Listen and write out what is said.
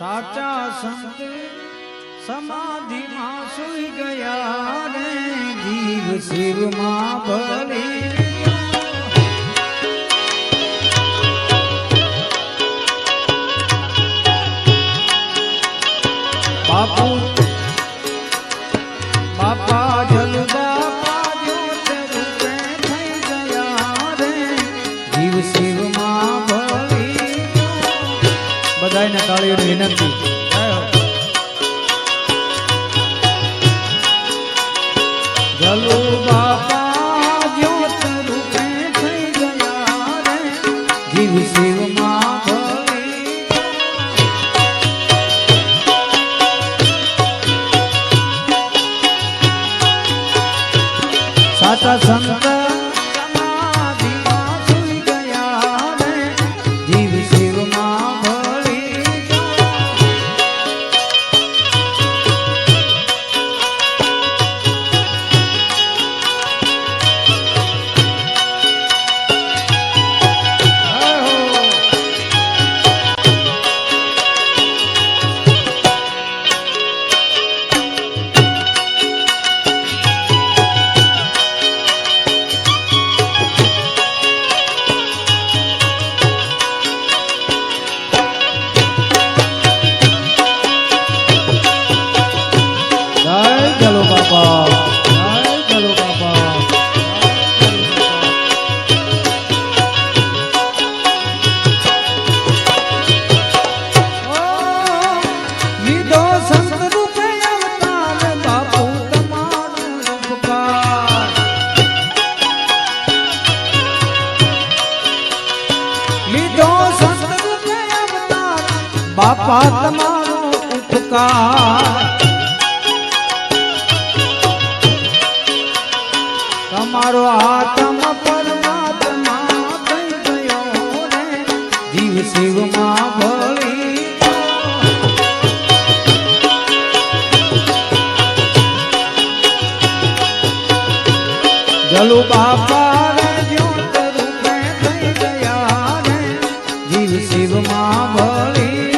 સાચા સંત સમાધિમાં સુઈ ગયા રે જીવ શિવમાં ભળી બાપુ બાપા જલબાપા જ્યોત રૂપે થઈ ગયા રે જીવ શિવમાં ભળી બધાને તાળીઓની વિનંતી જલુ બાપા જ્યોત રૂપે થઈ ગયા રે જીવ શિવમાં ભળી સાચા સંત સમાધિમાં સુઈ ગયા રે જીવ શિવમાં ભળી ચલો બાપા ચલો બાપા લીધો સંત રૂપે અવતાર બાપુ તમારો ઉપકાર લીધો સંત રૂપે અવતાર બાપા તમારો ઉપકાર તમારો આત્મા પરમાત્મા થઈ ગયો રે જીવ શિવમાં ભળી જલુ બાપા રે જ્યોત રૂપે થઈ ગયા રે જીવ શિવમાં ભળી